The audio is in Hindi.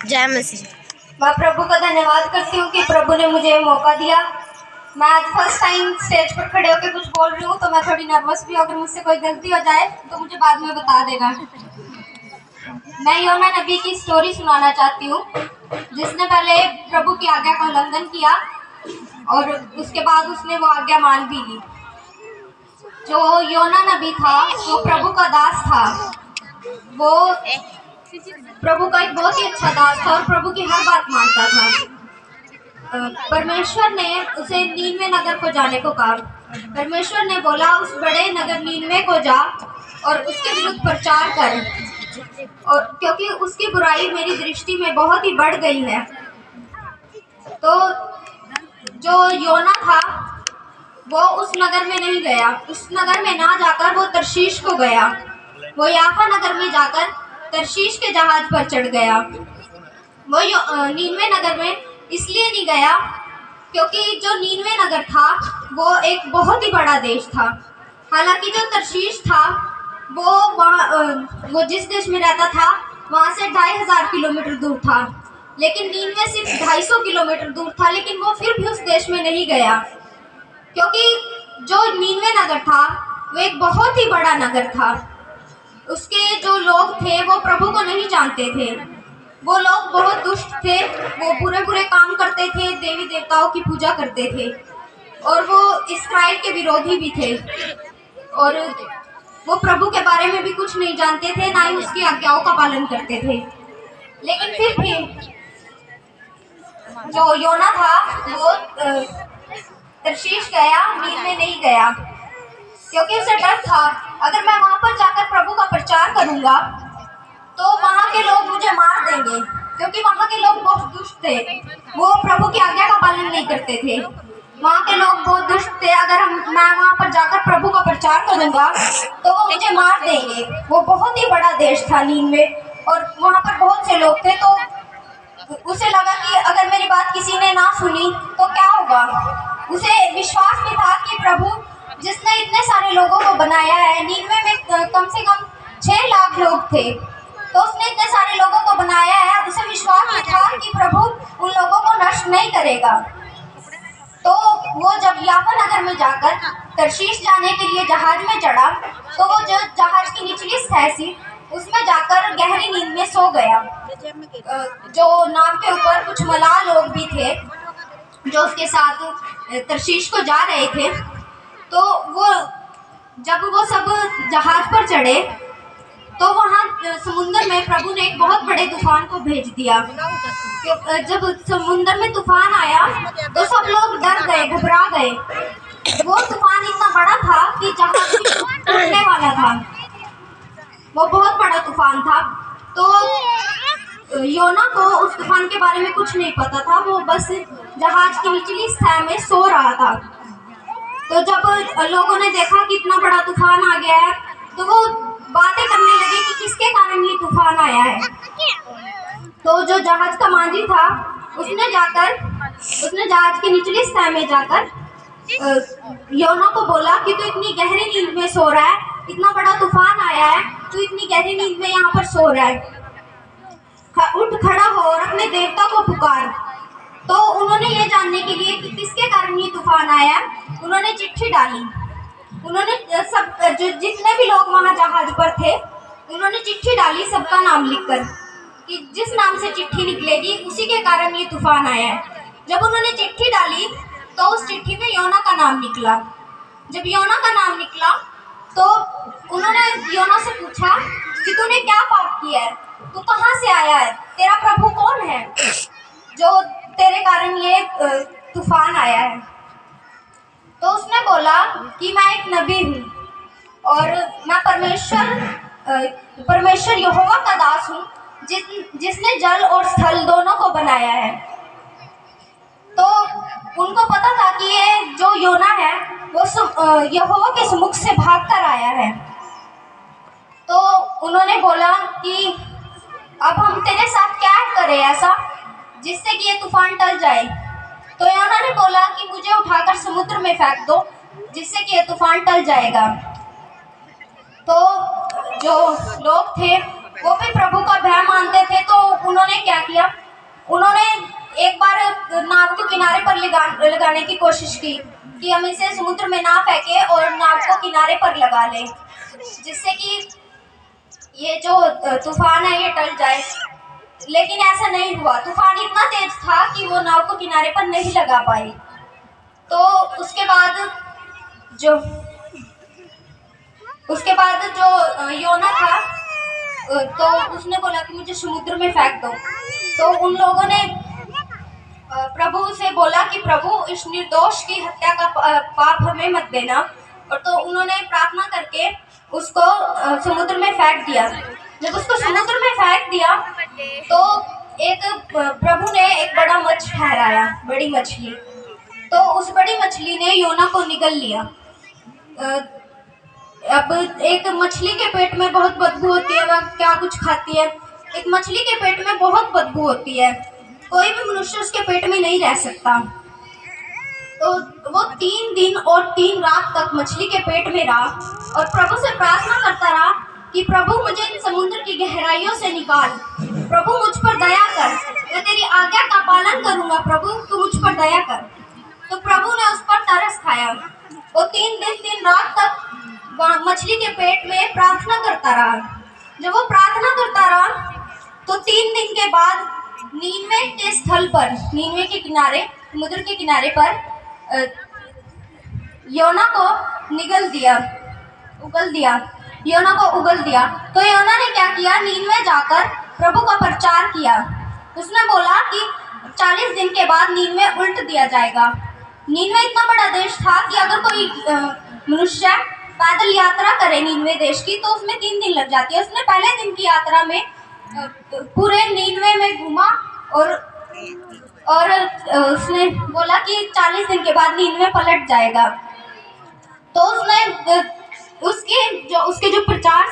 जय मसीह। मैं प्रभु का धन्यवाद करती हूँ कि प्रभु ने मुझे मौका दिया। मैं आज फर्स्ट टाइम स्टेज पर खड़े होकर कुछ बोल रही हूँ, तो मैं थोड़ी नर्वस भी हूँ। अगर मुझसे कोई गलती हो जाए तो मुझे बाद में बता देना। मैं योना नबी की स्टोरी सुनाना चाहती हूँ, जिसने पहले प्रभु की आज्ञा का उल्लंघन किया और उसके बाद उसने वो आज्ञा मान भी ली। जो योना नबी था वो प्रभु का दास था। वो प्रभु का एक बहुत ही अच्छा दास था और प्रभु की हर बात मानता था। परमेश्वर ने उसे नीनवे नगर को जाने को कहा। परमेश्वर ने बोला, उस बड़े नगर नीनवे को जा और उसके विरुद्ध प्रचार कर, और क्योंकि उसकी बुराई मेरी दृष्टि में बहुत ही बढ़ गई है। तो जो योना था वो उस नगर में नहीं गया। उस नगर में ना जाकर वो तरशीश को गया। वो याफा नगर में जाकर तरशीश के जहाज पर चढ़ गया। वो नीनवे नगर में इसलिए नहीं गया क्योंकि जो नीनवे नगर था वो एक बहुत ही बड़ा देश था। हालांकि जो तरशीश था वो जिस देश में रहता था वहाँ से 2500 किलोमीटर दूर था, लेकिन नीनवे सिर्फ 250 किलोमीटर दूर था। लेकिन वो फिर भी उस देश में नहीं गया क्योंकि जो नीनवे नगर था वो एक बहुत ही बड़ा नगर था। उसके जो लोग थे वो प्रभु को नहीं जानते थे। वो लोग बहुत दुष्ट थे। वो बुरे बुरे काम करते थे, देवी देवताओं की पूजा करते थे और वो इस्राएल के विरोधी भी थे। और वो प्रभु के बारे में भी कुछ नहीं जानते थे, ना ही उसकी आज्ञाओं का पालन करते थे। लेकिन फिर भी जो योना था वो तरशीश गया, नीनवे नहीं गया क्योंकि उसे डर था, अगर मैं वहां पर जाकर प्रभु का प्रचार करूंगा तो वहां के लोग मुझे मार देंगे, क्योंकि वहां के लोग बहुत दुष्ट थे। वो प्रभु की आज्ञा का पालन नहीं करते थे। वहां के लोग बहुत दुष्ट थे। अगर मैं वहां पर जाकर प्रभु का प्रचार करूंगा तो वो मुझे मार देंगे। वो बहुत ही बड़ा देश था नीनवे और वहां पर बहुत से लोग थे। तो उसे लगा कि अगर मेरी बात किसी ने ना सुनी तो क्या होगा। उसे विश्वास भी था कि प्रभु जिसने इतने सारे लोगों को बनाया है, नीनवे में कम से कम 6 लाख लोग थे, तो उसने इतने सारे लोगों को बनाया है। उसे विश्वास भी था कि प्रभु उन लोगों को नष्ट नहीं करेगा। तो वो जब याफा नगर में जाकर तरशीश जाने के लिए जहाज में चढ़ा, तो वो जो जहाज की निचली सतह थी उसमें जाकर गहरी नींद में सो गया। जो नाव के ऊपर कुछ मलाह लोग भी थे जो उसके साथ तरशीश को जा रहे थे। तो वो जब वो सब जहाज पर चढ़े तो वहाँ समुद्र में प्रभु ने एक बहुत बड़े तूफान को भेज दिया। जब समुद्र में तूफान आया तो सब लोग डर गए, घबरा गए। वो तूफान इतना बड़ा था कि जहाज टूटने वाला था। वो बहुत बड़ा तूफान था। तो योना को उस तूफान के बारे में कुछ नहीं पता था। वो बस जहाज की निचली सतह में सो रहा था। तो जब लोगों ने देखा कि इतना बड़ा तूफान आ गया है तो वो बातें करने लगे कि किसके कारण ये तूफान आया है। तो जो जहाज का मांझी था उसने जहाज की निचली सतह में जाकर योना को बोला कि तू इतनी गहरी नींद में सो रहा है, इतना बड़ा तूफान आया है, तू इतनी गहरी नींद में यहाँ पर सो रहा है, उठ खड़ा हो और अपने देवता को पुकार। तो उन्होंने ये जानने के लिए कि किसके कारण ये तूफान आया, उन्होंने चिट्ठी डाली। उन्होंने सब जितने भी लोग वहाँ जहाज पर थे उन्होंने चिट्ठी डाली, सबका नाम लिखकर कि जिस नाम से चिट्ठी निकलेगी उसी के कारण ये तूफान आया है। जब उन्होंने चिट्ठी डाली तो उस चिट्ठी में योना का नाम निकला। जब योना का नाम निकला तो उन्होंने योना से पूछा कि तूने क्या पाप किया है, तू कहाँ से आया है, तेरा प्रभु कौन है जो तेरे कारण ये तूफान आया है। तो उसने बोला कि मैं एक नबी हूँ और मैं परमेश्वर यहोवा का दास हूँ जिसने जल और स्थल दोनों को बनाया है। तो उनको पता था कि ये जो योना है वो यहोवा के सम्मुख से भाग कर आया है। तो उन्होंने बोला कि अब हम तेरे साथ क्या करें ऐसा जिससे कि ये तूफान टल जाए। तो योना ने बोला कि मुझे उठाकर समुद्र में फेंक दो जिससे कि ये तूफान टल जाएगा। तो जो लोग थे वो भी प्रभु का भय मानते थे, तो उन्होंने क्या किया, लगाने की कोशिश की कि हम इसे समुद्र में ना फेंके और नाव को किनारे पर लगा लें, जिससे कि ये जो तूफान है ये टल जाए। लेकिन ऐसा नहीं हुआ। तूफान इतना तेज था कि वो नाव को किनारे पर नहीं लगा पाई। तो उसके बाद जो योना था, तो उसने बोला कि मुझे समुद्र में फेंक दो। तो उन लोगों ने प्रभु से बोला कि प्रभु, इस निर्दोष की हत्या का पाप हमें मत देना। और तो उन्होंने प्रार्थना करके उसको समुद्र में फेंक दिया। जब उसको समुद्र में फेंक दिया तो एक प्रभु ने एक बड़ा मछ ठहराया, बड़ी मछली। तो उस बड़ी मछली ने योना को निगल लिया। अब एक मछली के पेट में बहुत बदबू होती है, वह क्या कुछ खाती है। एक मछली के पेट में बहुत बदबू होती है, कोई भी मनुष्य उसके पेट में नहीं रह सकता। तो वो 3 दिन और 3 रात तक मछली के पेट में रहा और प्रभु से प्रार्थना करता रहा कि प्रभु, मुझे इन समुद्र की गहराइयों से निकाल। प्रभु, मुझ पर दया कर, मैं तेरी आज्ञा का पालन करूंगा। प्रभु, तू मुझ पर दया कर। तो प्रभु ने उस पर तरस खाया। वो 3 दिन 3 रात तक मछली के पेट में प्रार्थना करता रहा। जब वो प्रार्थना करता रहा तो 3 दिन के बाद नीनवे के स्थल पर, नीनवे के किनारे, समुद्र के किनारे पर योना को योना को उगल दिया। तो योना ने क्या किया, नीनवे जाकर प्रभु का प्रचार किया। उसने बोला कि 40 दिन के बाद नीनवे उल्ट दिया जाएगा। नीनवे इतना बड़ा देश था कि अगर कोई मनुष्य पैदल यात्रा करे नीनवे देश की तो उसमें 3 दिन लग जाती है। उसने पहले दिन की यात्रा में पूरे नीनवे में घूमा और उसने बोला कि 40 दिन के बाद नीनवे पलट जाएगा। तो उसने उसके जो प्रचार